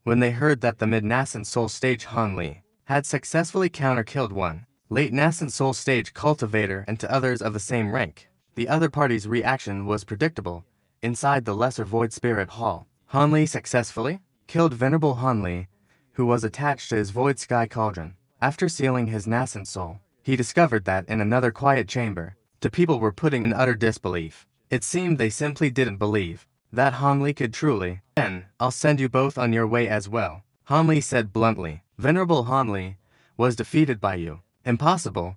when they heard that the mid-nascent soul stage Han Li had successfully counter-killed one late-nascent soul stage cultivator and to others of the same rank. The other party's reaction was predictable. Inside the Lesser Void Spirit Hall, Han Li successfully killed Venerable Han Li, who was attached to his Void Sky Cauldron. After sealing his nascent soul, he discovered that in another quiet chamber, the people were putting in utter disbelief. It seemed they simply didn't believe that Han Li could truly. Then, I'll send you both on your way as well, Han Li said bluntly. Venerable Han Li was defeated by you. Impossible.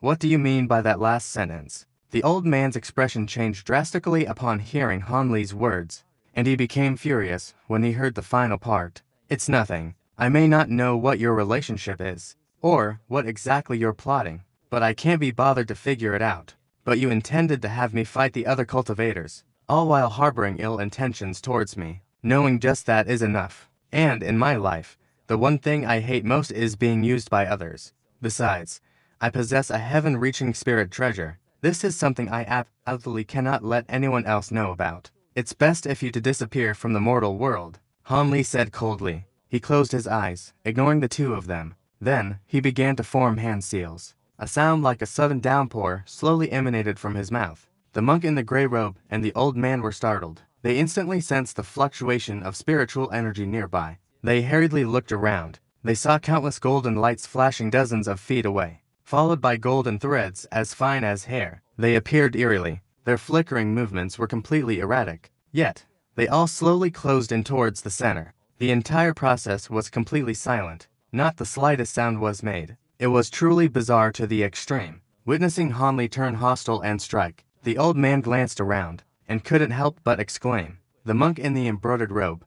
What do you mean by that last sentence? The old man's expression changed drastically upon hearing Han Li's words, and he became furious when he heard the final part. It's nothing. I may not know what your relationship is, or what exactly you're plotting, but I can't be bothered to figure it out. But you intended to have me fight the other cultivators, all while harboring ill intentions towards me. Knowing just that is enough. And in my life, the one thing I hate most is being used by others. Besides, I possess a heaven-reaching spirit treasure. This is something I absolutely cannot let anyone else know about. It's best if you to disappear from the mortal world, Han Li said coldly. He closed his eyes, ignoring the two of them. Then, he began to form hand seals. A sound like a sudden downpour slowly emanated from his mouth. The monk in the gray robe and the old man were startled. They instantly sensed the fluctuation of spiritual energy nearby. They hurriedly looked around. They saw countless golden lights flashing dozens of feet away, followed by golden threads as fine as hair. They appeared eerily. Their flickering movements were completely erratic. Yet, they all slowly closed in towards the center. The entire process was completely silent. Not the slightest sound was made. It was truly bizarre to the extreme. Witnessing Han Li turn hostile and strike, the old man glanced around, and couldn't help but exclaim. The monk in the embroidered robe,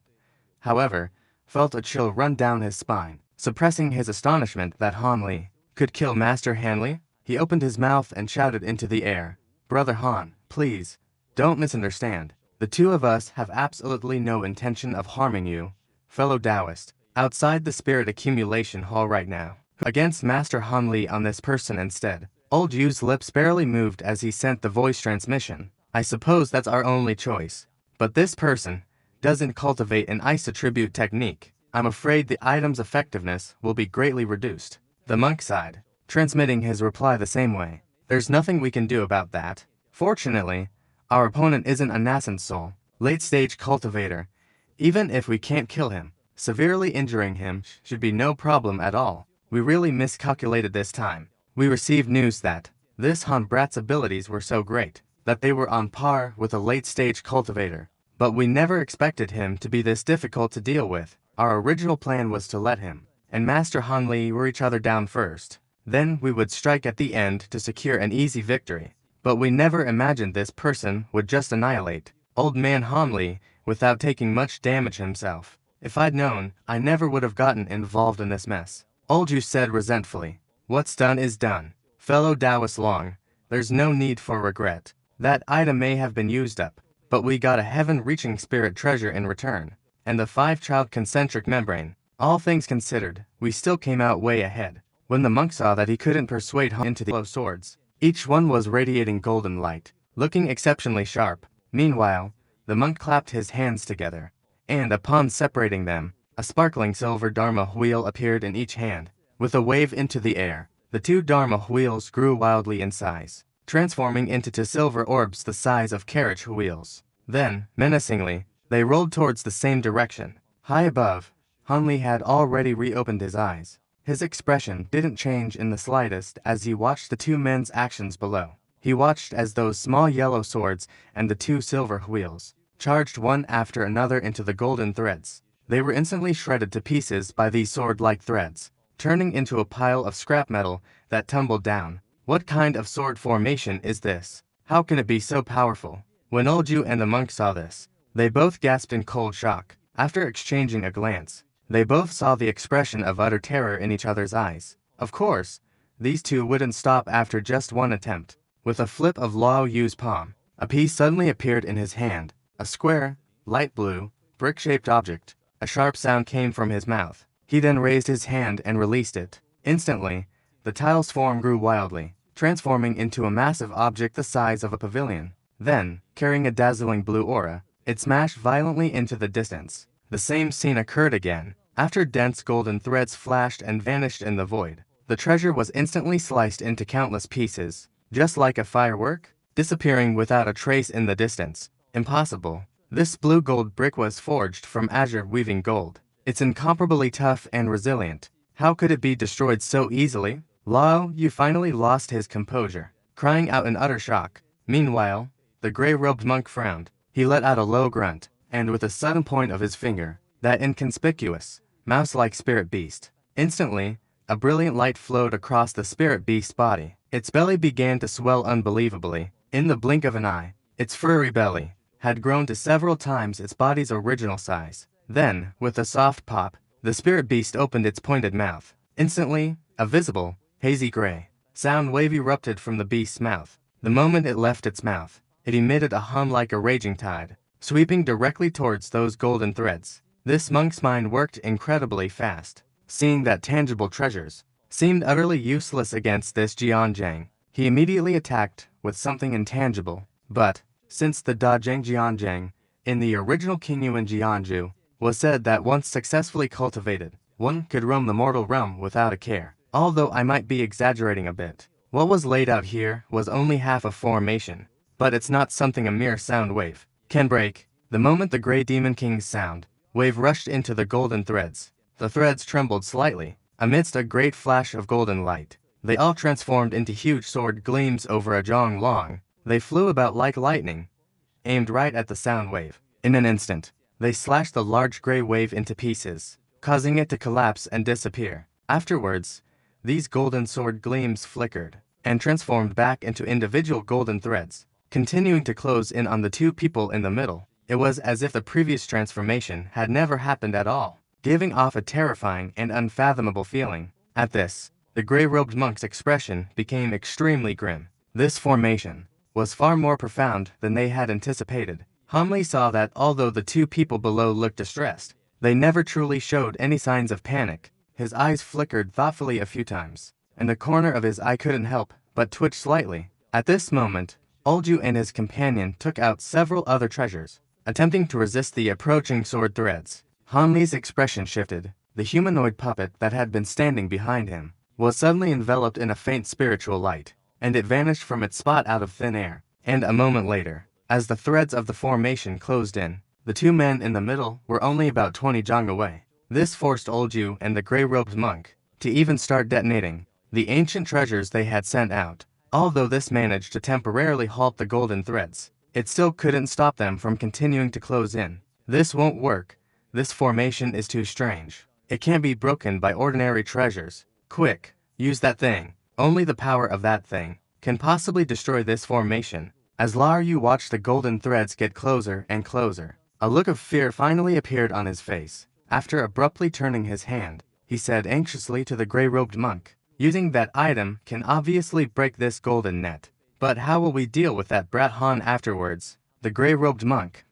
however, felt a chill run down his spine. Suppressing his astonishment that Han Li could kill Master Han Li, he opened his mouth and shouted into the air, "Brother Han, please, don't misunderstand. The two of us have absolutely no intention of harming you, fellow Taoist. Outside the spirit accumulation hall right now, against Master Han Li on this person instead." Old Yu's lips barely moved as he sent the voice transmission. "I suppose that's our only choice. But this person doesn't cultivate an ice attribute technique. I'm afraid the item's effectiveness will be greatly reduced." The monk sighed, transmitting his reply the same way. "There's nothing we can do about that. Fortunately, our opponent isn't a nascent soul, late-stage cultivator. Even if we can't kill him, severely injuring him should be no problem at all. We really miscalculated this time. We received news that this Han Brat's abilities were so great that they were on par with a late-stage cultivator. But we never expected him to be this difficult to deal with. Our original plan was to let him and Master Han Li wear each other down first. Then we would strike at the end to secure an easy victory. But we never imagined this person would just annihilate Old Man Han Li without taking much damage himself. If I'd known, I never would have gotten involved in this mess." Old Yu said resentfully. "What's done is done. Fellow Taoist Long, there's no need for regret. That item may have been used up, but we got a heaven-reaching spirit treasure in return, and the 5-child concentric membrane. All things considered, we still came out way ahead." When the monk saw that he couldn't persuade Han into the yellow swords, each one was radiating golden light, looking exceptionally sharp. Meanwhile, the monk clapped his hands together, and upon separating them, a sparkling silver Dharma wheel appeared in each hand. With a wave into the air, the two Dharma wheels grew wildly in size, transforming into two silver orbs the size of carriage wheels. Then, menacingly, they rolled towards the same direction. High above, Han Li had already reopened his eyes. His expression didn't change in the slightest as he watched the two men's actions below. He watched as those small yellow swords and the two silver wheels charged one after another into the golden threads. They were instantly shredded to pieces by these sword-like threads, turning into a pile of scrap metal that tumbled down. What kind of sword formation is this? How can it be so powerful? When Old Yu and the monk saw this, they both gasped in cold shock. After exchanging a glance, they both saw the expression of utter terror in each other's eyes. Of course, these two wouldn't stop after just one attempt. With a flip of Lao Yu's palm, a piece suddenly appeared in his hand. A square, light blue, brick-shaped object. A sharp sound came from his mouth. He then raised his hand and released it. Instantly, the tile's form grew wildly, transforming into a massive object the size of a pavilion. Then, carrying a dazzling blue aura, it smashed violently into the distance. The same scene occurred again. After dense golden threads flashed and vanished in the void, the treasure was instantly sliced into countless pieces, just like a firework, disappearing without a trace in the distance. Impossible. This blue gold brick was forged from azure weaving gold. It's incomparably tough and resilient. How could it be destroyed so easily? Lao Yu finally lost his composure, crying out in utter shock. Meanwhile, the gray-robed monk frowned. He let out a low grunt, and with a sudden point of his finger, that inconspicuous, mouse-like spirit beast. Instantly, a brilliant light flowed across the spirit beast's body. Its belly began to swell unbelievably. In the blink of an eye, its furry belly had grown to several times its body's original size. Then, with a soft pop, the spirit beast opened its pointed mouth. Instantly, a visible, hazy gray sound wave erupted from the beast's mouth. The moment it left its mouth, it emitted a hum like a raging tide, sweeping directly towards those golden threads. This monk's mind worked incredibly fast. Seeing that tangible treasures seemed utterly useless against this Jianzhang, he immediately attacked with something intangible. But, since the Dazheng Jianzhang, in the original Qingyuan Jianzhu, was said that once successfully cultivated, one could roam the mortal realm without a care. Although I might be exaggerating a bit, what was laid out here was only half a formation, but it's not something a mere sound wave can break. The moment the Grey Demon King's sound wave rushed into the golden threads, the threads trembled slightly. Amidst a great flash of golden light, they all transformed into huge sword gleams over a zhong long. They flew about like lightning, aimed right at the sound wave. In an instant, they slashed the large gray wave into pieces, causing it to collapse and disappear. Afterwards, these golden sword gleams flickered and transformed back into individual golden threads, continuing to close in on the two people in the middle. It was as if the previous transformation had never happened at all, giving off a terrifying and unfathomable feeling. At this, the gray-robed monk's expression became extremely grim. This formation was far more profound than they had anticipated. Homley saw that although the two people below looked distressed, they never truly showed any signs of panic. His eyes flickered thoughtfully a few times, and the corner of his eye couldn't help but twitch slightly. At this moment, Olju and his companion took out several other treasures, attempting to resist the approaching sword threads. Hanli's expression shifted. The humanoid puppet that had been standing behind him was suddenly enveloped in a faint spiritual light, and it vanished from its spot out of thin air. And a moment later, as the threads of the formation closed in, the two men in the middle were only about 20 zhang away. This forced Olju and the gray-robed monk to even start detonating the ancient treasures they had sent out. Although this managed to temporarily halt the golden threads, it still couldn't stop them from continuing to close in. This won't work. This formation is too strange. It can't be broken by ordinary treasures. Quick, use that thing. Only the power of that thing can possibly destroy this formation. As Lar Yu watched the golden threads get closer and closer, a look of fear finally appeared on his face. After abruptly turning his hand, he said anxiously to the gray-robed monk, "Using that item can obviously break this golden net. But how will we deal with that brat Han afterwards?" The gray-robed monk,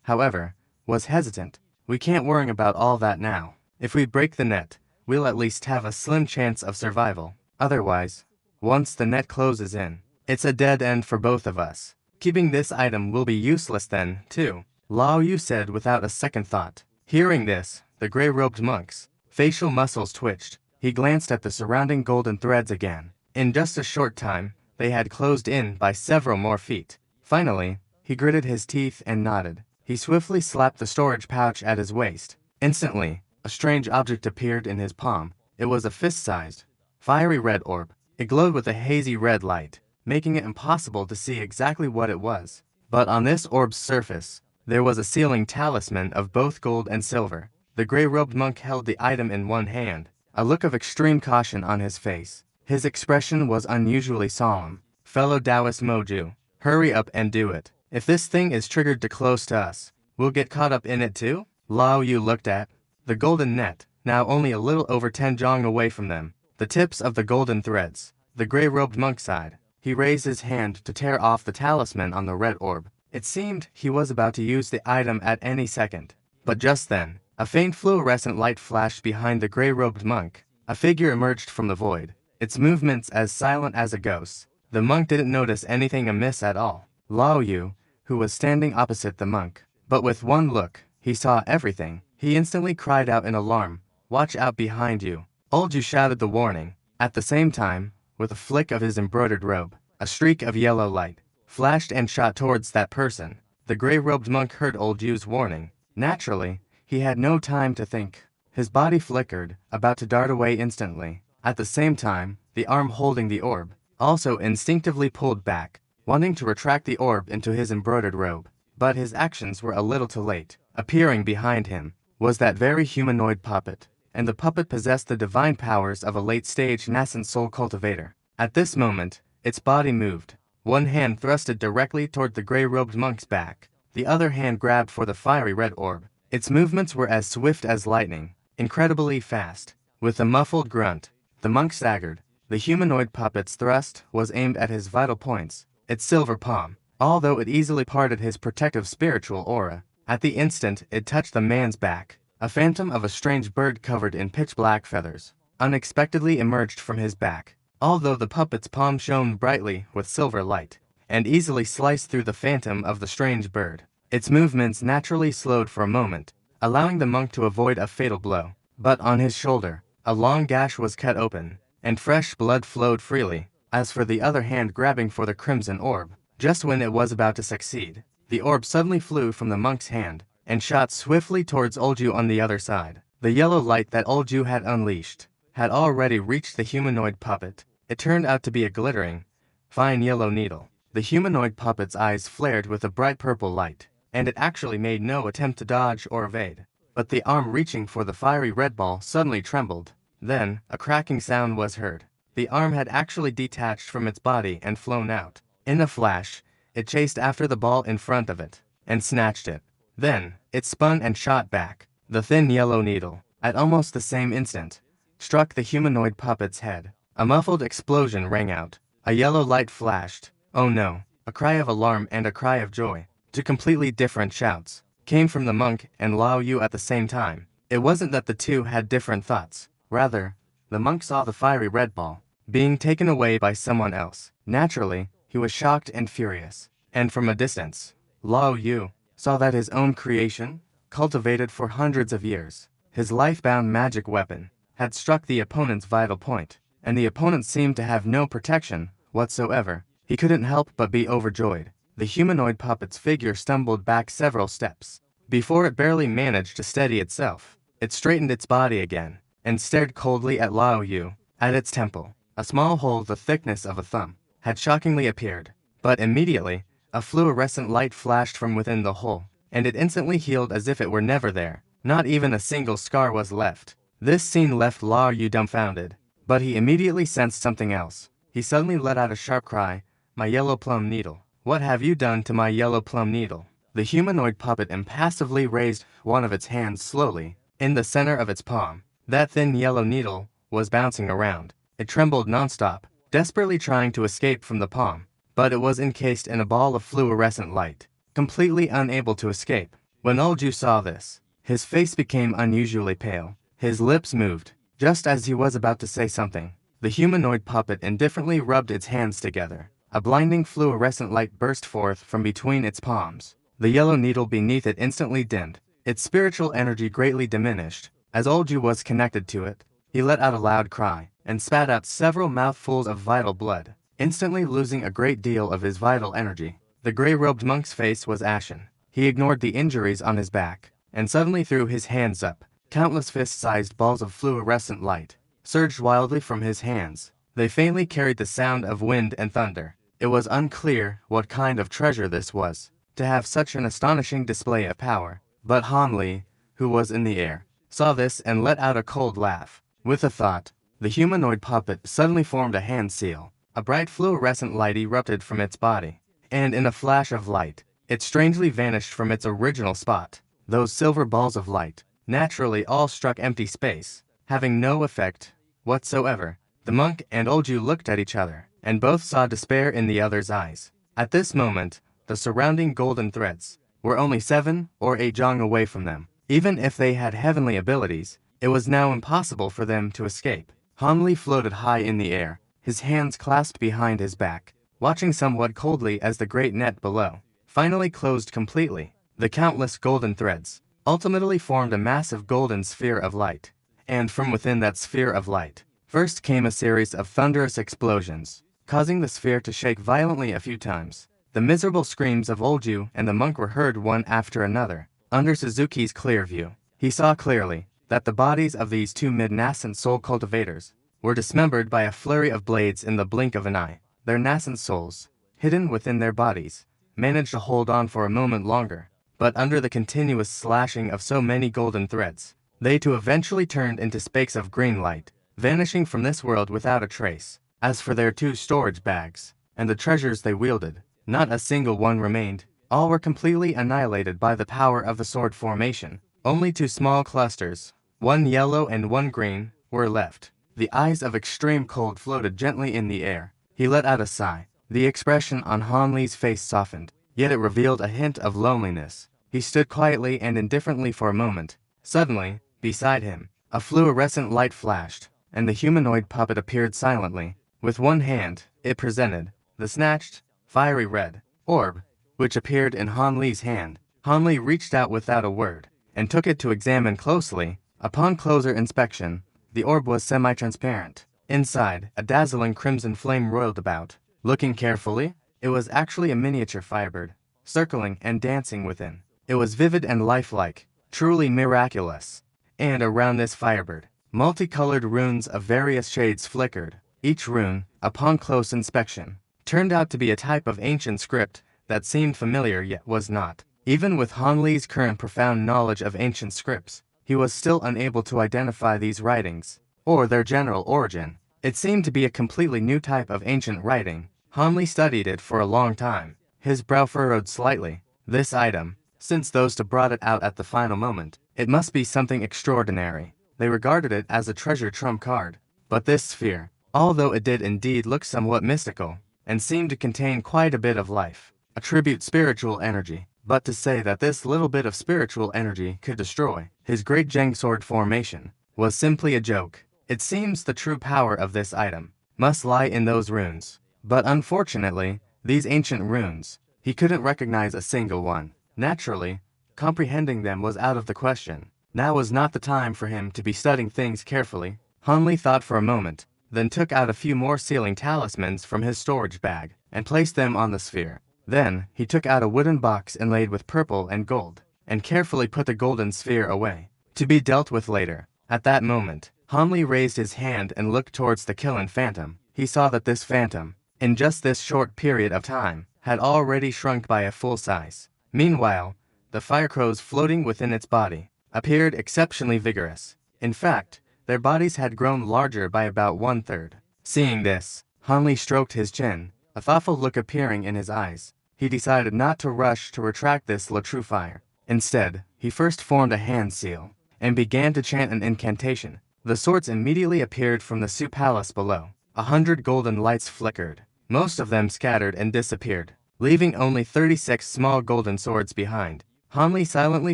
however, was hesitant. "We can't worry about all that now. If we break the net, we'll at least have a slim chance of survival. Otherwise, once the net closes in, it's a dead end for both of us. Keeping this item will be useless then, too," Lao Yu said without a second thought. Hearing this, the gray-robed monk's facial muscles twitched. He glanced at the surrounding golden threads again. In just a short time, they had closed in by several more feet. Finally, he gritted his teeth and nodded. He swiftly slapped the storage pouch at his waist. Instantly, a strange object appeared in his palm. It was a fist-sized, fiery red orb. It glowed with a hazy red light, making it impossible to see exactly what it was. But on this orb's surface, there was a sealing talisman of both gold and silver. The gray-robed monk held the item in one hand, a look of extreme caution on his face. His expression was unusually solemn. "Fellow Taoist Moju, hurry up and do it. If this thing is triggered too close to us, we'll get caught up in it too?" Lao Yu looked at the golden net, now only a little over 10 zhang away from them, the tips of the golden threads. The gray-robed monk sighed. He raised his hand to tear off the talisman on the red orb. It seemed he was about to use the item at any second. But just then, a faint fluorescent light flashed behind the gray-robed monk. A figure emerged from the void, its movements as silent as a ghost. The monk didn't notice anything amiss at all. Lao Yu, who was standing opposite the monk, but with one look, he saw everything. He instantly cried out in alarm. watch out behind you. Olju shouted the warning. At the same time, with a flick of his embroidered robe, a streak of yellow light flashed and shot towards that person. The gray-robed monk heard Olju's warning. Naturally, he had no time to think. His body flickered, about to dart away instantly. At the same time, the arm holding the orb also instinctively pulled back, wanting to retract the orb into his embroidered robe. But his actions were a little too late. Appearing behind him was that very humanoid puppet, and the puppet possessed the divine powers of a late-stage nascent soul cultivator. At this moment, its body moved. One hand thrusted directly toward the gray-robed monk's back. The other hand grabbed for the fiery red orb. Its movements were as swift as lightning, incredibly fast. With a muffled grunt, the monk staggered. The humanoid puppet's thrust was aimed at his vital points, its silver palm. Although it easily parted his protective spiritual aura, at the instant it touched the man's back, a phantom of a strange bird covered in pitch-black feathers unexpectedly emerged from his back. Although the puppet's palm shone brightly with silver light, and easily sliced through the phantom of the strange bird, its movements naturally slowed for a moment, allowing the monk to avoid a fatal blow. But on his shoulder, a long gash was cut open, and fresh blood flowed freely. As for the other hand grabbing for the crimson orb, just when it was about to succeed, the orb suddenly flew from the monk's hand, and shot swiftly towards Olju on the other side. The yellow light that Olju had unleashed had already reached the humanoid puppet. It turned out to be a glittering, fine yellow needle. The humanoid puppet's eyes flared with a bright purple light, and it actually made no attempt to dodge or evade. But the arm reaching for the fiery red ball suddenly trembled. Then, a cracking sound was heard. The arm had actually detached from its body and flown out. In a flash, it chased after the ball in front of it, and snatched it. Then, it spun and shot back. The thin yellow needle, at almost the same instant, struck the humanoid puppet's head. A muffled explosion rang out. A yellow light flashed. Oh no! A cry of alarm and a cry of joy, two completely different shouts, came from the monk and Lao Yu at the same time. It wasn't that the two had different thoughts. Rather, the monk saw the fiery red ball being taken away by someone else. Naturally, he was shocked and furious. And from a distance, Lao Yu saw that his own creation, cultivated for hundreds of years, his life-bound magic weapon, had struck the opponent's vital point, and the opponent seemed to have no protection whatsoever. He couldn't help but be overjoyed. The humanoid puppet's figure stumbled back several steps. Before it barely managed to steady itself, it straightened its body again, and stared coldly at Lao Yu. At its temple, a small hole the thickness of a thumb had shockingly appeared. But immediately, a fluorescent light flashed from within the hole, and it instantly healed as if it were never there. Not even a single scar was left. This scene left Lao Yu dumbfounded, but he immediately sensed something else. He suddenly let out a sharp cry, "My yellow plum needle! What have you done to my yellow plum needle?" The humanoid puppet impassively raised one of its hands slowly. In the center of its palm, that thin yellow needle was bouncing around. It trembled nonstop, desperately trying to escape from the palm, but it was encased in a ball of fluorescent light, completely unable to escape. When Olju saw this, his face became unusually pale. His lips moved, just as he was about to say something. The humanoid puppet indifferently rubbed its hands together. A blinding fluorescent light burst forth from between its palms. The yellow needle beneath it instantly dimmed. Its spiritual energy greatly diminished. As Olju was connected to it, he let out a loud cry, and spat out several mouthfuls of vital blood, instantly losing a great deal of his vital energy. The gray-robed monk's face was ashen. He ignored the injuries on his back, and suddenly threw his hands up. Countless fist-sized balls of fluorescent light surged wildly from his hands. They faintly carried the sound of wind and thunder. It was unclear what kind of treasure this was, to have such an astonishing display of power. But Han Li, who was in the air, saw this and let out a cold laugh. With a thought, the humanoid puppet suddenly formed a hand seal. A bright fluorescent light erupted from its body, and in a flash of light, it strangely vanished from its original spot. Those silver balls of light naturally all struck empty space, having no effect whatsoever. The monk and Olju looked at each other, and both saw despair in the other's eyes. At this moment, the surrounding golden threads were only 7 or 8 zhang away from them. Even if they had heavenly abilities, it was now impossible for them to escape. Han Li floated high in the air, his hands clasped behind his back, watching somewhat coldly as the great net below finally closed completely. The countless golden threads ultimately formed a massive golden sphere of light, and from within that sphere of light, first came a series of thunderous explosions, causing the sphere to shake violently a few times. The miserable screams of Olju and the monk were heard one after another. Under Suzuki's clear view, he saw clearly that the bodies of these two mid-nascent soul cultivators were dismembered by a flurry of blades in the blink of an eye. Their nascent souls, hidden within their bodies, managed to hold on for a moment longer, but under the continuous slashing of so many golden threads, they too eventually turned into spakes of green light, vanishing from this world without a trace. As for their two storage bags, and the treasures they wielded, not a single one remained. All were completely annihilated by the power of the sword formation. Only two small clusters, one yellow and one green, were left. The eyes of extreme cold floated gently in the air. He let out a sigh. The expression on Han Li's face softened, yet it revealed a hint of loneliness. He stood quietly and indifferently for a moment. Suddenly, beside him, a fluorescent light flashed, and the humanoid puppet appeared silently. With one hand, it presented the snatched, fiery red orb, which appeared in Han Li's hand. Han Li reached out without a word, and took it to examine closely. Upon closer inspection, the orb was semi-transparent. Inside, a dazzling crimson flame roiled about. Looking carefully, it was actually a miniature firebird, circling and dancing within. It was vivid and lifelike, truly miraculous. And around this firebird, multicolored runes of various shades flickered. Each rune, upon close inspection, turned out to be a type of ancient script that seemed familiar yet was not. Even with Han Li's current profound knowledge of ancient scripts, he was still unable to identify these writings, or their general origin. It seemed to be a completely new type of ancient writing. Han Li studied it for a long time. His brow furrowed slightly. This item, since those two brought it out at the final moment, it must be something extraordinary. They regarded it as a treasure trump card. But this sphere, although it did indeed look somewhat mystical, and seemed to contain quite a bit of life, attribute spiritual energy, but to say that this little bit of spiritual energy could destroy his Great Geng Sword formation was simply a joke. It seems the true power of this item must lie in those runes. But unfortunately, these ancient runes, he couldn't recognize a single one. Naturally, comprehending them was out of the question. Now was not the time for him to be studying things carefully. Han Li thought for a moment, then took out a few more sealing talismans from his storage bag and placed them on the sphere. Then, he took out a wooden box inlaid with purple and gold, and carefully put the golden sphere away, to be dealt with later. At that moment, Han Li raised his hand and looked towards the killing phantom. He saw that this phantom, in just this short period of time, had already shrunk by a full size. Meanwhile, the firecrows floating within its body appeared exceptionally vigorous. In fact, their bodies had grown larger by about 1/3. Seeing this, Han Li stroked his chin, a thoughtful look appearing in his eyes. He decided not to rush to retract this Latrufier. Instead, he first formed a hand seal, and began to chant an incantation. The swords immediately appeared from the Su Palace below. 100 golden lights flickered. Most of them scattered and disappeared, leaving only 36 small golden swords behind. Han Li silently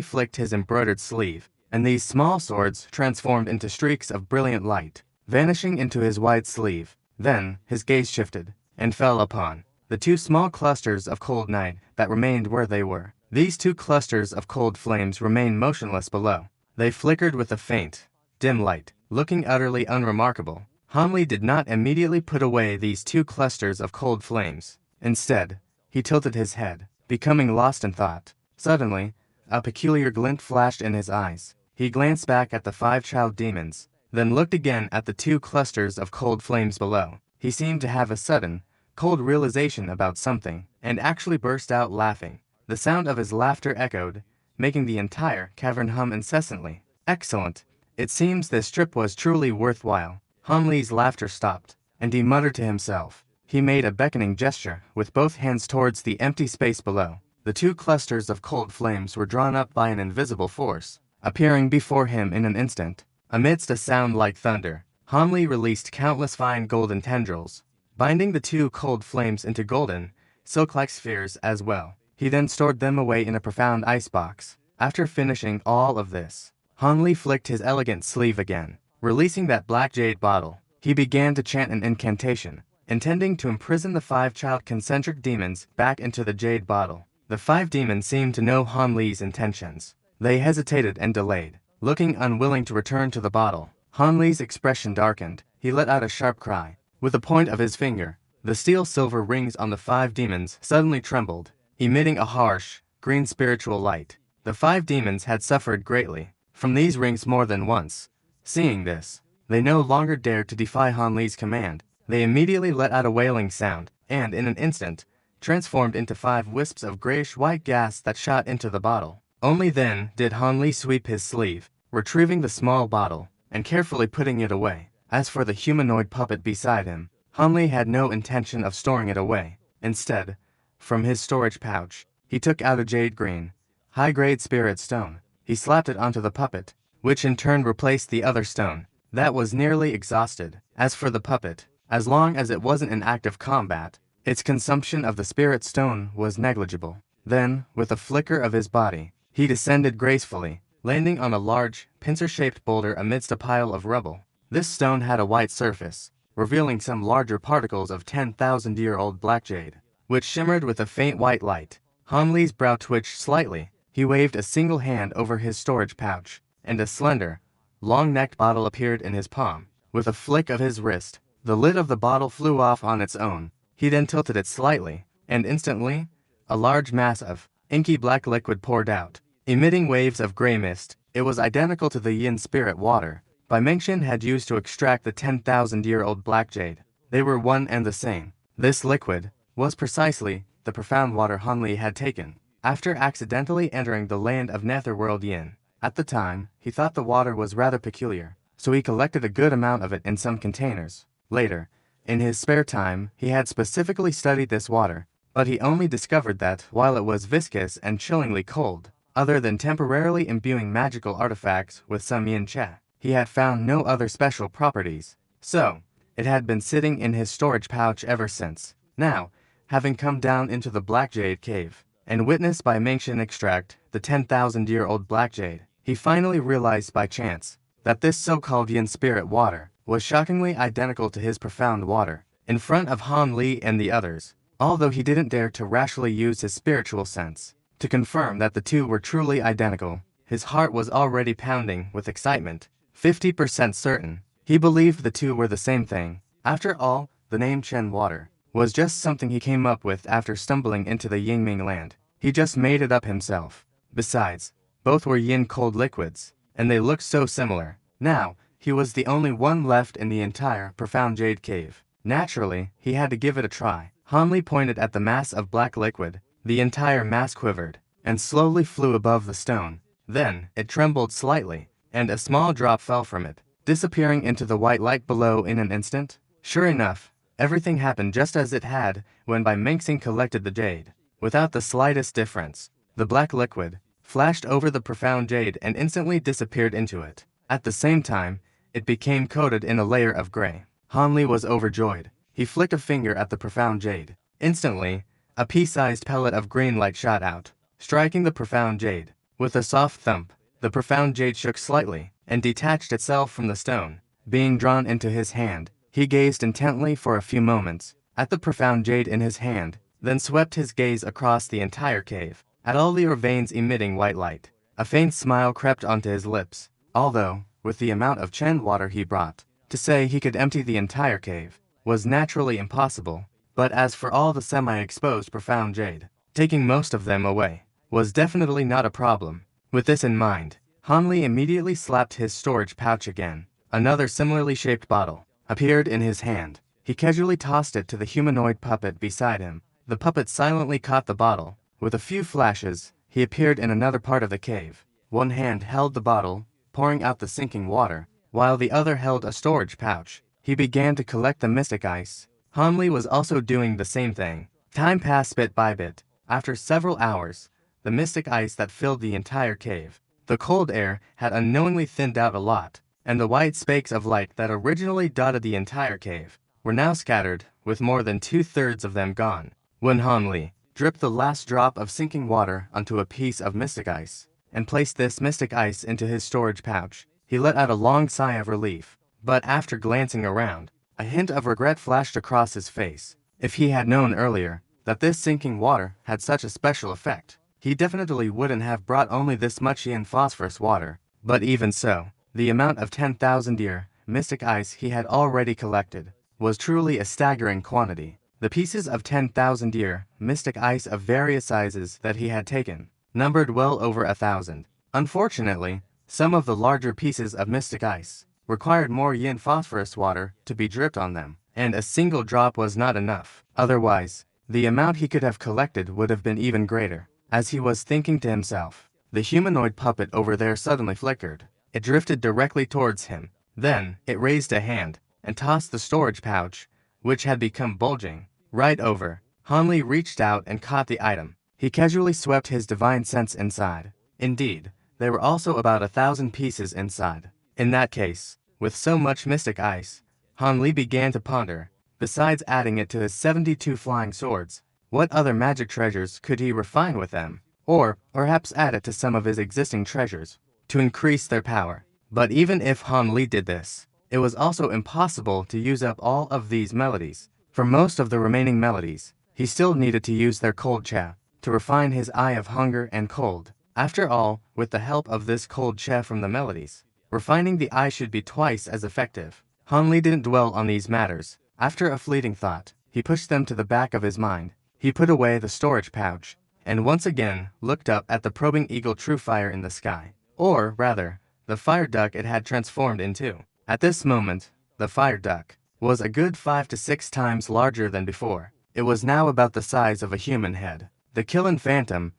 flicked his embroidered sleeve, and these small swords transformed into streaks of brilliant light, vanishing into his wide sleeve. Then, his gaze shifted, and fell upon the two small clusters of cold night that remained where they were. These two clusters of cold flames remained motionless below. They flickered with a faint, dim light, looking utterly unremarkable. Han Li did not immediately put away these two clusters of cold flames. Instead, he tilted his head, becoming lost in thought. Suddenly, a peculiar glint flashed in his eyes. He glanced back at the 5 child demons, then looked again at the two clusters of cold flames below. He seemed to have a sudden, cold realization about something, and actually burst out laughing. The sound of his laughter echoed, making the entire cavern hum incessantly. Excellent. It seems this trip was truly worthwhile. Han Li's laughter stopped, and he muttered to himself. He made a beckoning gesture with both hands towards the empty space below. The two clusters of cold flames were drawn up by an invisible force, appearing before him in an instant. Amidst a sound like thunder, Han Li released countless fine golden tendrils, binding the two cold flames into golden, silk-like spheres as well. He then stored them away in a profound icebox. After finishing all of this, Han Li flicked his elegant sleeve again. Releasing that black jade bottle, he began to chant an incantation, intending to imprison the 5 child concentric demons back into the jade bottle. The 5 demons seemed to know Han Li's intentions. They hesitated and delayed, looking unwilling to return to the bottle. Han Li's expression darkened. He let out a sharp cry. With the point of his finger, the steel-silver rings on the 5 demons suddenly trembled, emitting a harsh, green spiritual light. The 5 demons had suffered greatly from these rings more than once. Seeing this, they no longer dared to defy Han Li's command. They immediately let out a wailing sound, and in an instant, transformed into 5 wisps of grayish-white gas that shot into the bottle. Only then did Han Li sweep his sleeve, retrieving the small bottle, and carefully putting it away. As for the humanoid puppet beside him, Han Li had no intention of storing it away. Instead, from his storage pouch, he took out a jade green, high-grade spirit stone. He slapped it onto the puppet, which in turn replaced the other stone that was nearly exhausted. As for the puppet, as long as it wasn't in active combat, its consumption of the spirit stone was negligible. Then, with a flicker of his body, he descended gracefully, landing on a large, pincer-shaped boulder amidst a pile of rubble. This stone had a white surface, revealing some larger particles of 10,000-year-old black jade, which shimmered with a faint white light. Han Li's brow twitched slightly. He waved a single hand over his storage pouch, and a slender, long-necked bottle appeared in his palm. With a flick of his wrist, the lid of the bottle flew off on its own. He then tilted it slightly, and instantly, a large mass of inky black liquid poured out, emitting waves of gray mist. It was identical to the yin spirit water Bai Mengxian had used to extract the 10,000-year-old black jade. They were one and the same. This liquid was precisely the profound water Han Li had taken after accidentally entering the land of Netherworld Yin. At the time, he thought the water was rather peculiar, so he collected a good amount of it in some containers. Later, in his spare time, he had specifically studied this water, but he only discovered that, while it was viscous and chillingly cold, other than temporarily imbuing magical artifacts with some yin cha, he had found no other special properties. So, it had been sitting in his storage pouch ever since. Now, having come down into the Black Jade Cave, and witnessed Bai Mengxian extract the 10,000-year-old Black Jade, he finally realized by chance that this so-called yin spirit water was shockingly identical to his profound water. In front of Han Li and the others, although he didn't dare to rashly use his spiritual sense to confirm that the two were truly identical, his heart was already pounding with excitement. 50% certain, he believed the two were the same thing. After all, the name Chen Water was just something he came up with after stumbling into the Yingming land. He just made it up himself. Besides, both were yin cold liquids, and they looked so similar. Now, he was the only one left in the entire profound jade cave. Naturally, he had to give it a try. Han Li pointed at the mass of black liquid. The entire mass quivered, and slowly flew above the stone. Then, it trembled slightly, and a small drop fell from it, disappearing into the white light below in an instant. Sure enough, everything happened just as it had when Bai Mengxian collected the jade. Without the slightest difference, the black liquid flashed over the profound jade and instantly disappeared into it. At the same time, it became coated in a layer of gray. Han Li was overjoyed. He flicked a finger at the profound jade. Instantly, a pea-sized pellet of green light shot out, striking the profound jade. With a soft thump, the profound jade shook slightly and detached itself from the stone. Being drawn into his hand, he gazed intently for a few moments at the profound jade in his hand, then swept his gaze across the entire cave, at all the veins emitting white light. A faint smile crept onto his lips. Although, with the amount of Chen water he brought, to say he could empty the entire cave was naturally impossible, but as for all the semi-exposed profound jade, taking most of them away was definitely not a problem. With this in mind, Han Li immediately slapped his storage pouch again. Another similarly shaped bottle appeared in his hand. He casually tossed it to the humanoid puppet beside him. The puppet silently caught the bottle. With a few flashes, he appeared in another part of the cave. One hand held the bottle, pouring out the sinking water, while the other held a storage pouch. He began to collect the mystic ice. Han Li was also doing the same thing. Time passed bit by bit. After several hours, the mystic ice that filled the entire cave, the cold air had unknowingly thinned out a lot, and the white spakes of light that originally dotted the entire cave were now scattered, with more than 2/3 of them gone. When Han Li dripped the last drop of sinking water onto a piece of mystic ice, and placed this mystic ice into his storage pouch, he let out a long sigh of relief. But after glancing around, a hint of regret flashed across his face. If he had known earlier that this sinking water had such a special effect, he definitely wouldn't have brought only this much yin phosphorus water. But even so, The amount of 10,000-year mystic ice he had already collected was truly a staggering quantity. The pieces of 10,000-year mystic ice of various sizes that he had taken numbered well over 1,000. Unfortunately, some of the larger pieces of mystic ice required more yin phosphorus water to be dripped on them, and a single drop was not enough. Otherwise, the amount he could have collected would have been even greater. As he was thinking to himself, the humanoid puppet over there suddenly flickered. It drifted directly towards him. Then, it raised a hand and tossed the storage pouch, which had become bulging, right over. Han Li reached out and caught the item. He casually swept his divine sense inside. Indeed, there were also about 1,000 pieces inside. In that case, with so much mystic ice, Han Li began to ponder. Besides adding it to his 72 flying swords, what other magic treasures could he refine with them? Or perhaps add it to some of his existing treasures to increase their power. But even if Han Li did this, it was also impossible to use up all of these melodies. For most of the remaining melodies, he still needed to use their cold cha to refine his eye of hunger and cold. After all, with the help of this cold cha from the melodies, refining the eye should be twice as effective. Han Li didn't dwell on these matters. After a fleeting thought, he pushed them to the back of his mind. He put away the storage pouch, and once again looked up at the probing eagle true fire in the sky. Or, rather, the fire duck it had transformed into. At this moment, the fire duck was a good 5 to 6 times larger than before. It was now about the size of a human head. The Killing Phantom,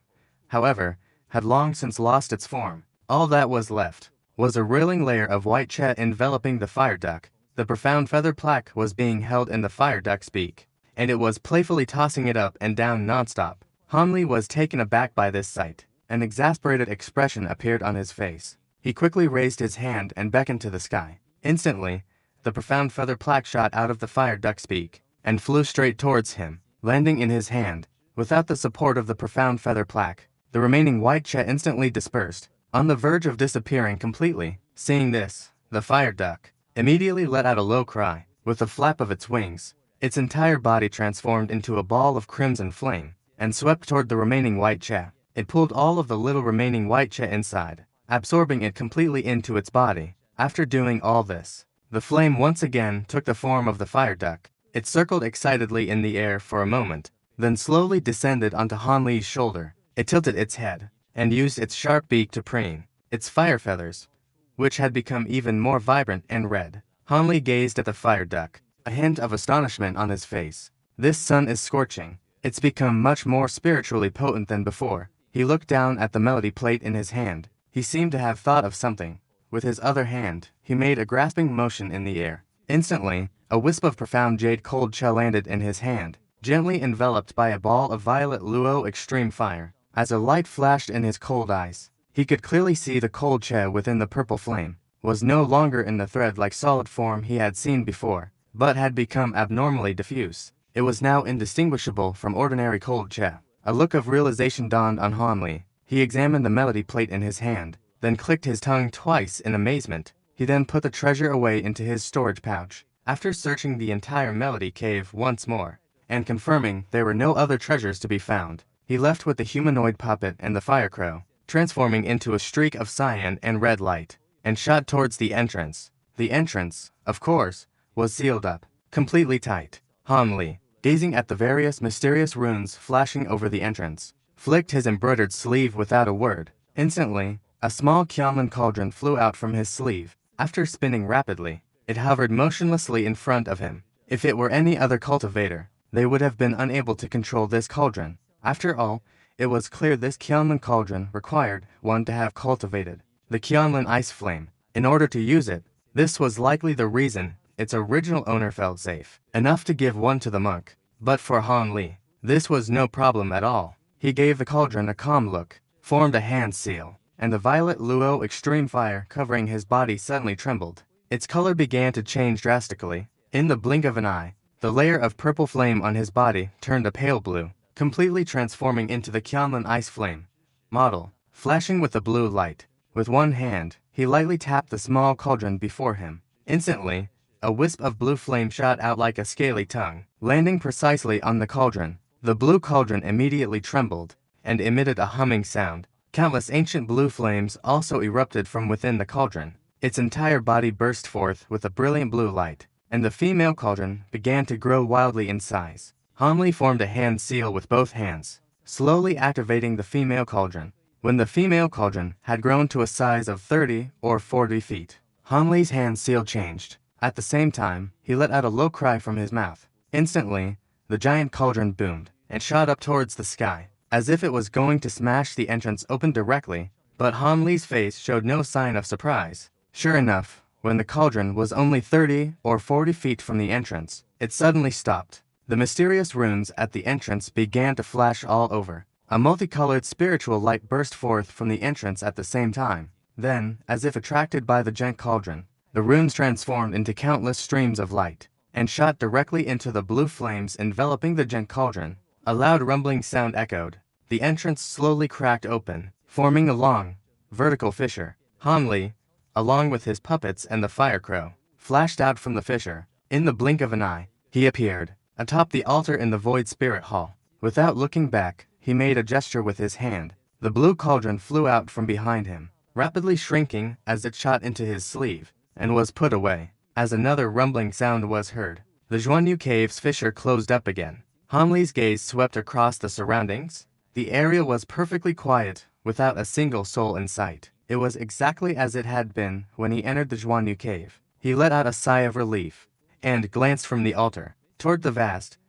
however, had long since lost its form. All that was left was a riling layer of white chat enveloping the fire duck. The profound feather plaque was being held in the fire duck's beak, and it was playfully tossing it up and down nonstop. Han Li was taken aback by this sight. An exasperated expression appeared on his face. He quickly raised his hand and beckoned to the sky. Instantly, the profound feather plaque shot out of the fire duck's beak and flew straight towards him, landing in his hand. Without the support of the profound feather plaque, the remaining white chat instantly dispersed, on the verge of disappearing completely. Seeing this, the fire duck immediately let out a low cry. With a flap of its wings, its entire body transformed into a ball of crimson flame and swept toward the remaining white chat. It pulled all of the little remaining white chat inside, absorbing it completely into its body. After doing all this, the flame once again took the form of the fire duck. It circled excitedly in the air for a moment, then slowly descended onto Han Li's shoulder. It tilted its head and used its sharp beak to preen its fire feathers, which had become even more vibrant and red. Han Li gazed at the fire duck, a hint of astonishment on his face. This sun is scorching. It's become much more spiritually potent than before. He looked down at the melody plate in his hand. He seemed to have thought of something. With his other hand, he made a grasping motion in the air. Instantly, a wisp of profound jade cold cha landed in his hand, gently enveloped by a ball of violet luo extreme fire. As a light flashed in his cold eyes, he could clearly see the cold cha within the purple flame was no longer in the thread-like solid form he had seen before, but had become abnormally diffuse. It was now indistinguishable from ordinary cold cha. A look of realization dawned on Han Li. He examined the melody plate in his hand, then clicked his tongue twice in amazement. He then put the treasure away into his storage pouch. After searching the entire melody cave once more, and confirming there were no other treasures to be found, he left with the humanoid puppet and the fire crow, transforming into a streak of cyan and red light, and shot towards the entrance. The entrance, of course, was sealed up, completely tight. Han Li, gazing at the various mysterious runes flashing over the entrance, flicked his embroidered sleeve without a word. Instantly, a small Qianlin cauldron flew out from his sleeve. After spinning rapidly, it hovered motionlessly in front of him. If it were any other cultivator, they would have been unable to control this cauldron. After all, it was clear this Qianlin cauldron required one to have cultivated the Qianlin ice flame. In order to use it, this was likely the reason its original owner felt safe enough to give one to the monk. But for Han Li, this was no problem at all. He gave the cauldron a calm look, formed a hand seal, and the violet luo extreme fire covering his body suddenly trembled. Its color began to change drastically. In the blink of an eye, the layer of purple flame on his body turned a pale blue, completely transforming into the Qianlin ice flame model, flashing with the blue light. With one hand, he lightly tapped the small cauldron before him. Instantly, a wisp of blue flame shot out like a scaly tongue, landing precisely on the cauldron. The blue cauldron immediately trembled and emitted a humming sound. Countless ancient blue flames also erupted from within the cauldron. Its entire body burst forth with a brilliant blue light, and the female cauldron began to grow wildly in size. Han Li formed a hand seal with both hands, slowly activating the female cauldron. When the female cauldron had grown to a size of 30 or 40 feet, Han Li's hand seal changed. At the same time, he let out a low cry from his mouth. Instantly, the giant cauldron boomed and shot up towards the sky, as if it was going to smash the entrance open directly, but Han Li's face showed no sign of surprise. Sure enough, when the cauldron was only 30 or 40 feet from the entrance, it suddenly stopped. The mysterious runes at the entrance began to flash all over. A multicolored spiritual light burst forth from the entrance at the same time. Then, as if attracted by the giant cauldron, the runes transformed into countless streams of light, and shot directly into the blue flames enveloping the giant cauldron. A loud rumbling sound echoed. The entrance slowly cracked open, forming a long, vertical fissure. Han Li, along with his puppets and the fire crow, flashed out from the fissure. In the blink of an eye, he appeared atop the altar in the Void Spirit Hall. Without looking back, he made a gesture with his hand. The blue cauldron flew out from behind him, rapidly shrinking as it shot into his sleeve, and was put away. As another rumbling sound was heard, the Zhuanyu cave's fissure closed up again. Han Li's gaze swept across the surroundings. The area was perfectly quiet, without a single soul in sight. It was exactly as it had been when he entered the Zhuanyu cave. He let out a sigh of relief, and glanced from the altar toward the vast,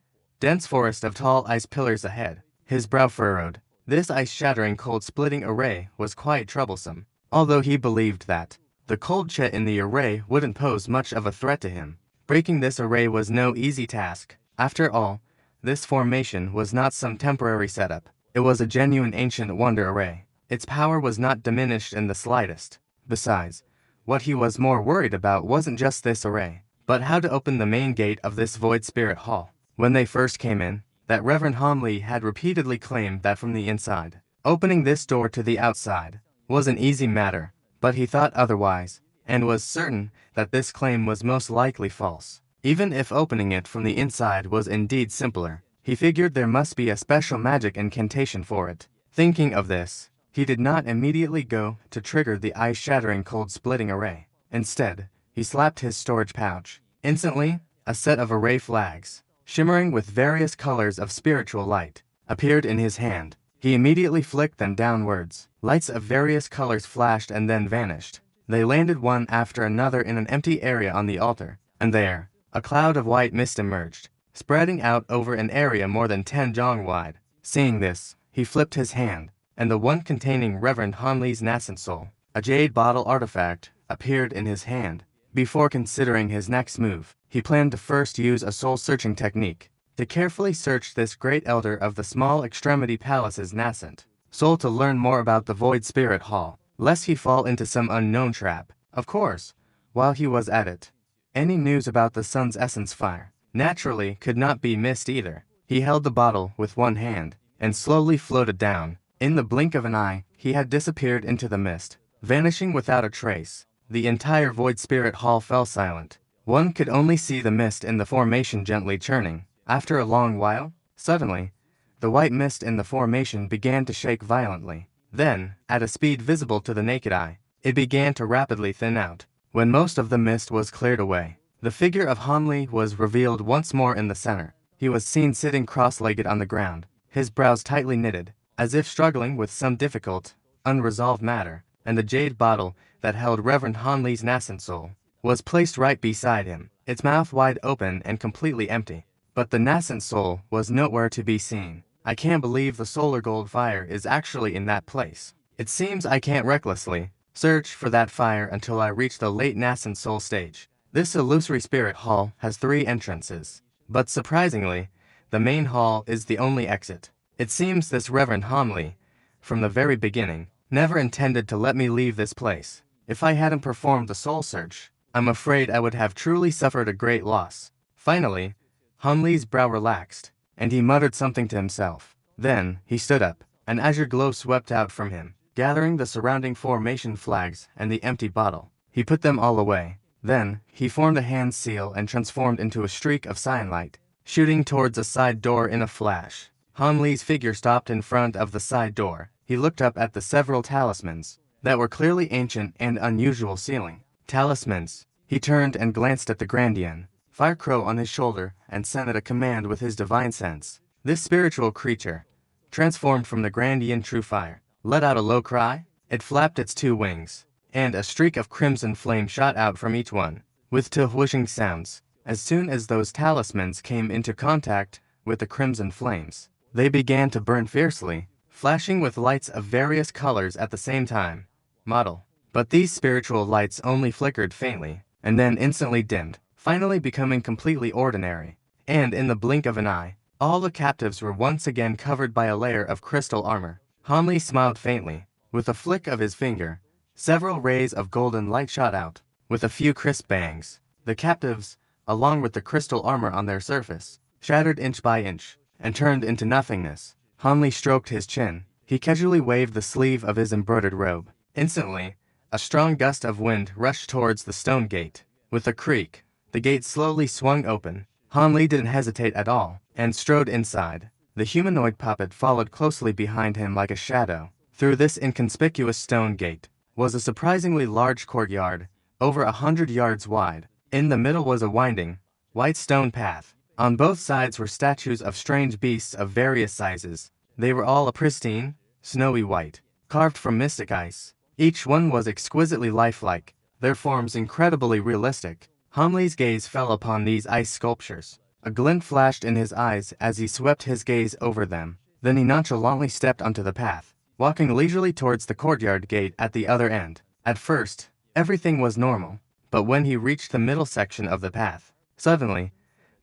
dense forest of tall ice pillars ahead. His brow furrowed. This ice-shattering cold-splitting array was quite troublesome, although he believed that the cold chit in the array wouldn't pose much of a threat to him. Breaking this array was no easy task. After all, this formation was not some temporary setup. It was a genuine ancient wonder array. Its power was not diminished in the slightest. Besides, what he was more worried about wasn't just this array, but how to open the main gate of this Void Spirit Hall. When they first came in, that Reverend Han Li had repeatedly claimed that from the inside, opening this door to the outside was an easy matter, but he thought otherwise, and was certain that this claim was most likely false. Even if opening it from the inside was indeed simpler, he figured there must be a special magic incantation for it. Thinking of this, he did not immediately go to trigger the ice-shattering cold-splitting array. Instead, he slapped his storage pouch. Instantly, a set of array flags, shimmering with various colors of spiritual light, appeared in his hand. He immediately flicked them downwards. Lights of various colors flashed and then vanished. They landed one after another in an empty area on the altar, and there, a cloud of white mist emerged, spreading out over an area more than 10 zhang wide. Seeing this, he flipped his hand, and the one containing Reverend Han Li's nascent soul, a jade bottle artifact, appeared in his hand. Before considering his next move, he planned to first use a soul-searching technique to carefully search this great elder of the small extremity palace's nascent soul to learn more about the Void Spirit Hall, lest he fall into some unknown trap. Of course, while he was at it, any news about the sun's essence fire naturally could not be missed either. He held the bottle with one hand and slowly floated down. In the blink of an eye, he had disappeared into the mist, vanishing without a trace. The entire Void Spirit Hall fell silent. One could only see the mist in the formation gently churning. After a long while, suddenly, the white mist in the formation began to shake violently. Then, at a speed visible to the naked eye, it began to rapidly thin out. When most of the mist was cleared away, the figure of Han Li was revealed once more in the center. He was seen sitting cross-legged on the ground, his brows tightly knitted, as if struggling with some difficult, unresolved matter, and the jade bottle that held Reverend Han Li's nascent soul was placed right beside him, its mouth wide open and completely empty. But the nascent soul was nowhere to be seen. I can't believe the solar gold fire is actually in that place. It seems I can't recklessly search for that fire until I reach the late nascent soul stage. This illusory spirit hall has 3 entrances, but surprisingly, the main hall is the only exit. It seems this Reverend Han Li, from the very beginning, never intended to let me leave this place. If I hadn't performed the soul search, I'm afraid I would have truly suffered a great loss. Finally, Han Li's brow relaxed, and he muttered something to himself. Then, he stood up. An azure glow swept out from him, gathering the surrounding formation flags and the empty bottle. He put them all away. Then, he formed a hand seal and transformed into a streak of cyan light, shooting towards a side door in a flash. Han Li's figure stopped in front of the side door. He looked up at the several talismans that were clearly ancient and unusual sealing. Talismans. He turned and glanced at the Grandian, Fire Crow on his shoulder, and sent it a command with his divine sense. This spiritual creature, transformed from the Grandian True Fire, let out a low cry. It flapped its two wings, and a streak of crimson flame shot out from each one, with two whooshing sounds. As soon as those talismans came into contact with the crimson flames, they began to burn fiercely, flashing with lights of various colors at the same time. Model. But these spiritual lights only flickered faintly, and then instantly dimmed, finally becoming completely ordinary. And in the blink of an eye, all the captives were once again covered by a layer of crystal armor. Hanli smiled faintly. With a flick of his finger, several rays of golden light shot out. With a few crisp bangs, the captives, along with the crystal armor on their surface, shattered inch by inch, and turned into nothingness. Hanli stroked his chin. He casually waved the sleeve of his embroidered robe. Instantly, a strong gust of wind rushed towards the stone gate. With a creak, the gate slowly swung open. Hanli didn't hesitate at all, and strode inside. The humanoid puppet followed closely behind him like a shadow. Through this inconspicuous stone gate was a surprisingly large courtyard, over 100 yards wide. In the middle was a winding, white stone path. On both sides were statues of strange beasts of various sizes. They were all pristine, snowy white, carved from mystic ice. Each one was exquisitely lifelike, their forms incredibly realistic. Hanli's gaze fell upon these ice sculptures. A glint flashed in his eyes as he swept his gaze over them. Then he nonchalantly stepped onto the path, walking leisurely towards the courtyard gate at the other end. At first, everything was normal, but when he reached the middle section of the path, suddenly,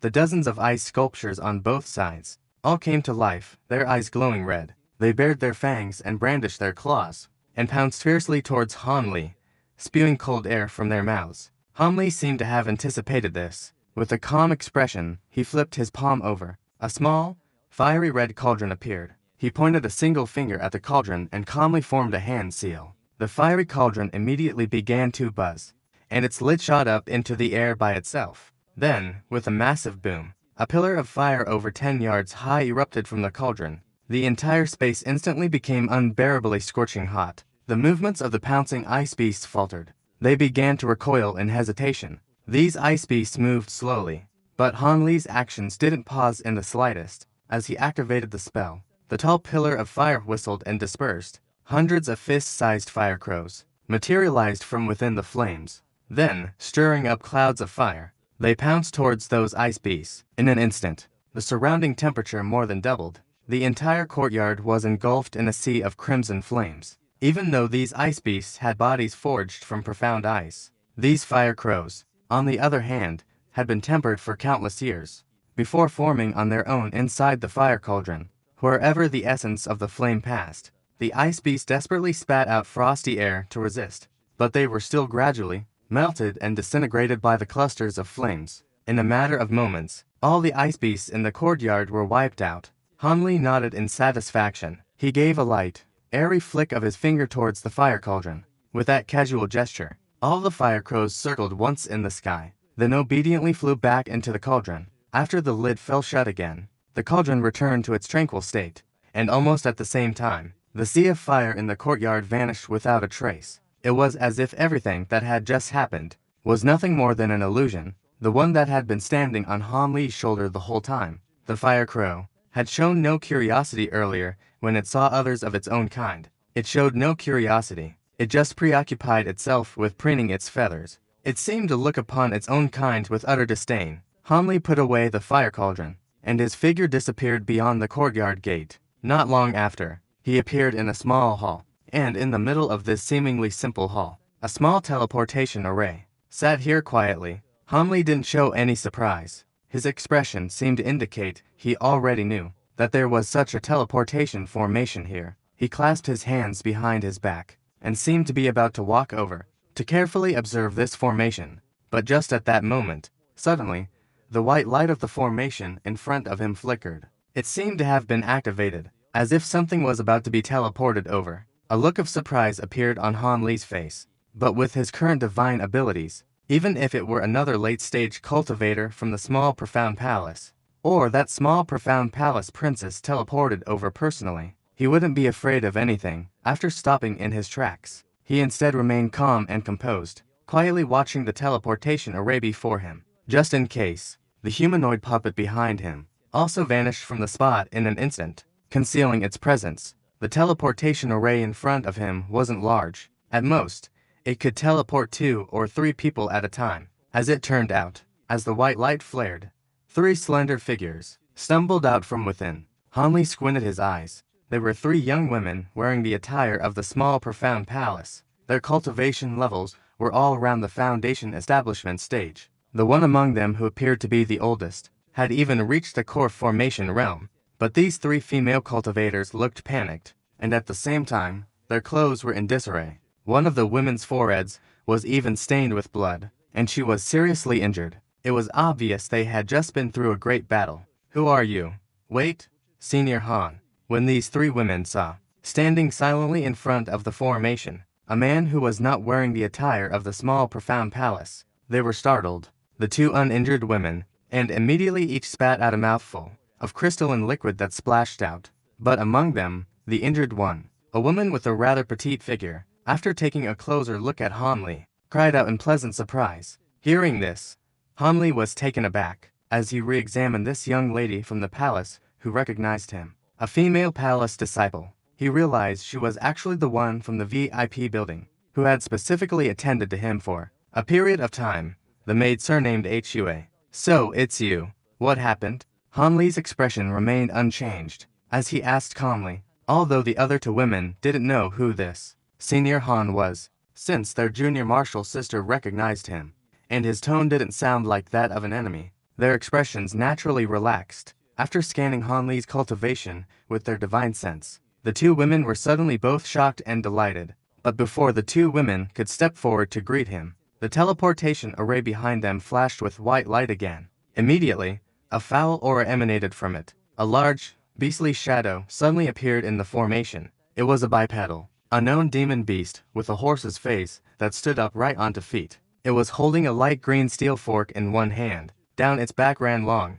the dozens of ice sculptures on both sides all came to life, their eyes glowing red. They bared their fangs and brandished their claws, and pounced fiercely towards Hanli, spewing cold air from their mouths. Hanli seemed to have anticipated this. With a calm expression, he flipped his palm over. A small, fiery red cauldron appeared. He pointed a single finger at the cauldron and calmly formed a hand seal. The fiery cauldron immediately began to buzz, and its lid shot up into the air by itself. Then, with a massive boom, a pillar of fire over 10 yards high erupted from the cauldron. The entire space instantly became unbearably scorching hot. The movements of the pouncing ice beasts faltered. They began to recoil in hesitation. These ice beasts moved slowly, but Hanli's actions didn't pause in the slightest. As he activated the spell, the tall pillar of fire whistled and dispersed. Hundreds of fist-sized fire crows materialized from within the flames. Then, stirring up clouds of fire, they pounced towards those ice beasts. In an instant, the surrounding temperature more than doubled. The entire courtyard was engulfed in a sea of crimson flames. Even though these ice beasts had bodies forged from profound ice, these fire crows, on the other hand, had been tempered for countless years before forming on their own inside the fire cauldron. Wherever the essence of the flame passed, the ice beasts desperately spat out frosty air to resist, but they were still gradually melted and disintegrated by the clusters of flames. In a matter of moments, all the ice beasts in the courtyard were wiped out. Hanli nodded in satisfaction. He gave a light, airy flick of his finger towards the fire cauldron. With that casual gesture, all the fire crows circled once in the sky, then obediently flew back into the cauldron. After the lid fell shut again, the cauldron returned to its tranquil state, and almost at the same time, the sea of fire in the courtyard vanished without a trace. It was as if everything that had just happened was nothing more than an illusion, the one that had been standing on Hanli's shoulder the whole time. The fire crow had shown no curiosity earlier when it saw others of its own kind. It showed no curiosity. It just preoccupied itself with preening its feathers. It seemed to look upon its own kind with utter disdain. Hanli put away the fire cauldron, and his figure disappeared beyond the courtyard gate. Not long after, he appeared in a small hall, and in the middle of this seemingly simple hall, a small teleportation array sat here quietly. Hanli didn't show any surprise. His expression seemed to indicate he already knew that there was such a teleportation formation here. He clasped his hands behind his back and seemed to be about to walk over to carefully observe this formation. But just at that moment, suddenly, the white light of the formation in front of him flickered. It seemed to have been activated, as if something was about to be teleported over. A look of surprise appeared on Hanli's face. But with his current divine abilities, even if it were another late-stage cultivator from the small profound palace, or that small profound palace princess teleported over personally, he wouldn't be afraid of anything. After stopping in his tracks, he instead remained calm and composed. quietly watching the teleportation array before him. Just in case, the humanoid puppet behind him also vanished from the spot in an instant, concealing its presence. The teleportation array in front of him wasn't large. At most, it could teleport 2 or 3 people at a time. As it turned out, as the white light flared, 3 slender figures stumbled out from within. Hanli squinted his eyes. They were 3 young women wearing the attire of the small profound palace. Their cultivation levels were all around the foundation establishment stage. The one among them who appeared to be the oldest had even reached the core formation realm. But these 3 female cultivators looked panicked, and at the same time, their clothes were in disarray. One of the women's foreheads was even stained with blood, and she was seriously injured. It was obvious they had just been through a great battle. "Who are you?" "Wait, Senior Han." When these 3 women saw, standing silently in front of the formation, a man who was not wearing the attire of the small profound palace, they were startled. The 2 uninjured women, and immediately each spat out a mouthful of crystalline liquid that splashed out. But among them, the injured one, a woman with a rather petite figure, after taking a closer look at Hanli, cried out in pleasant surprise. Hearing this, Hanli was taken aback as he re-examined this young lady from the palace who recognized him. A female palace disciple. He realized she was actually the one from the VIP building who had specifically attended to him for a period of time. The maid surnamed Hua. "So it's you. What happened?" Hanli's expression remained unchanged as he asked calmly, although the other 2 women didn't know who this Senior Han was, since their junior martial sister recognized him, and his tone didn't sound like that of an enemy. Their expressions naturally relaxed after scanning Hanli's cultivation with their divine sense. The 2 women were suddenly both shocked and delighted, but before the 2 women could step forward to greet him, the teleportation array behind them flashed with white light again. Immediately, a foul aura emanated from it. A large, beastly shadow suddenly appeared in the formation. It was a bipedal, unknown demon beast with a horse's face that stood upright onto feet. It was holding a light green steel fork in one hand. Down its back ran long,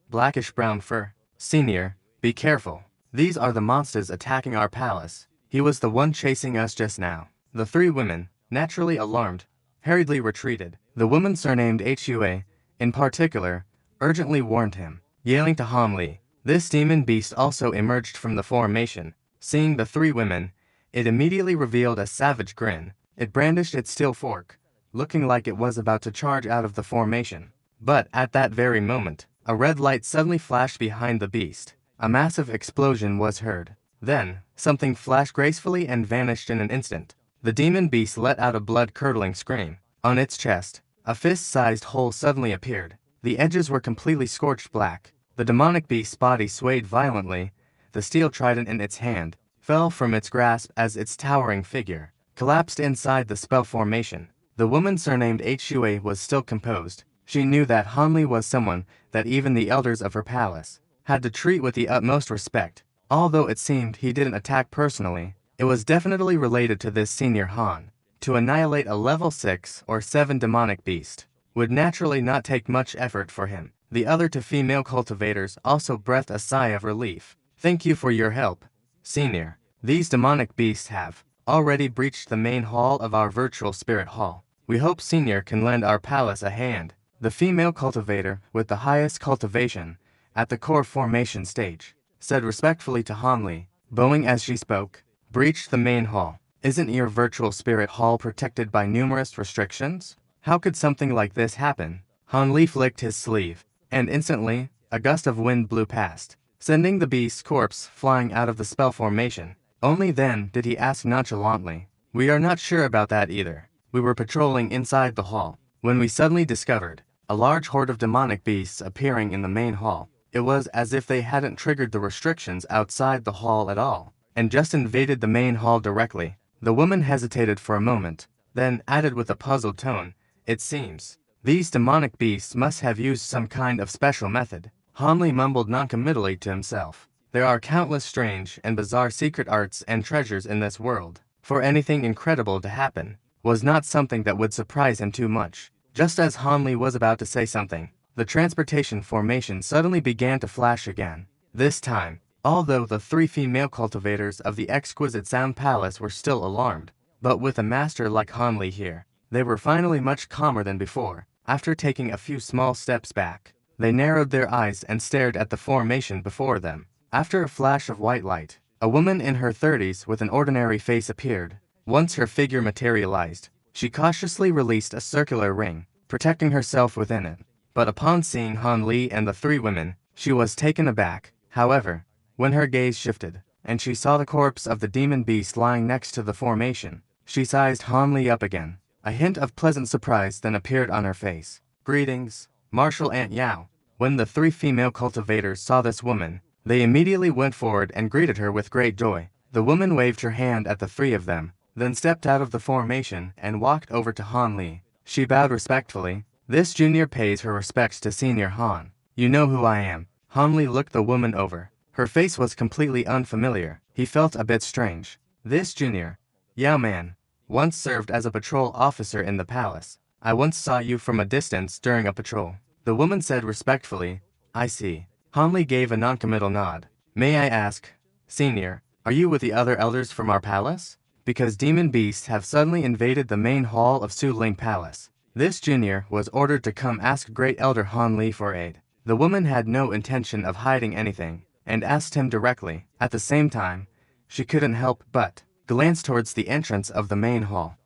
blackish-brown fur. "Senior, be careful. These are the monsters attacking our palace. He was the one chasing us just now." The 3 women, naturally alarmed, hurriedly retreated. The woman surnamed Hua, in particular, urgently warned him, yelling to Hanli. This demon beast also emerged from the formation. Seeing the 3 women, it immediately revealed a savage grin. It brandished its steel fork, looking like it was about to charge out of the formation. But at that very moment, a red light suddenly flashed behind the beast. A massive explosion was heard. Then, something flashed gracefully and vanished in an instant. The demon beast let out a blood-curdling scream. On its chest, a fist-sized hole suddenly appeared. The edges were completely scorched black. The demonic beast's body swayed violently. The steel trident in its hand fell from its grasp as its towering figure collapsed inside the spell formation. The woman surnamed Hua was still composed. She knew that Hanli was someone that even the elders of her palace had to treat with the utmost respect. Although it seemed he didn't attack personally, it was definitely related to this Senior Han. To annihilate a level 6 or 7 demonic beast would naturally not take much effort for him. The other 2 female cultivators also breathed a sigh of relief. "Thank you for your help, Senior. These demonic beasts have already breached the main hall of our virtual spirit hall. We hope Senior can lend our palace a hand." The female cultivator with the highest cultivation at the core formation stage said respectfully to Hanli, bowing as she spoke, "Breached the main hall. Isn't your virtual spirit hall protected by numerous restrictions? How could something like this happen?" Hanli flicked his sleeve, and instantly, a gust of wind blew past, sending the beast's corpse flying out of the spell formation. Only then did he ask nonchalantly, "We are not sure about that either. We were patrolling inside the hall when we suddenly discovered a large horde of demonic beasts appearing in the main hall. It was as if they hadn't triggered the restrictions outside the hall at all, and just invaded the main hall directly." The woman hesitated for a moment, then added with a puzzled tone, "It seems these demonic beasts must have used some kind of special method." Hanli mumbled noncommittally to himself. There are countless strange and bizarre secret arts and treasures in this world. For anything incredible to happen was not something that would surprise him too much. Just as Hanli was about to say something, the transportation formation suddenly began to flash again. This time, although the 3 female cultivators of the exquisite Sound Palace were still alarmed, but with a master like Hanli here, They were finally much calmer than before. After taking a few small steps back, they narrowed their eyes and stared at the formation before them. After a flash of white light, a woman in her 30s with an ordinary face appeared. Once her figure materialized, she cautiously released a circular ring, protecting herself within it. But upon seeing Han Li and the three women, she was taken aback. However, when her gaze shifted, and she saw the corpse of the demon beast lying next to the formation, she sized Han Li up again. A hint of pleasant surprise then appeared on her face. "Greetings, Martial Aunt Yao." When the three female cultivators saw this woman, they immediately went forward and greeted her with great joy. The woman waved her hand at the three of them, then stepped out of the formation and walked over to Han Li. She bowed respectfully. "This junior pays her respects to Senior Han. You know who I am." Han Li looked the woman over. Her face was completely unfamiliar. He felt a bit strange. "This junior, Yao man, once served as a patrol officer in the palace. I once saw you from a distance during a patrol." The woman said respectfully. "I see." Han Li gave a noncommittal nod. "May I ask, Senior, are you with the other elders from our palace? Because demon beasts have suddenly invaded the main hall of Su Ling Palace." This junior was ordered to come ask Great Elder Han Li for aid. The woman had no intention of hiding anything, and asked him directly. At the same time, she couldn't help but glance towards the entrance of the main hall.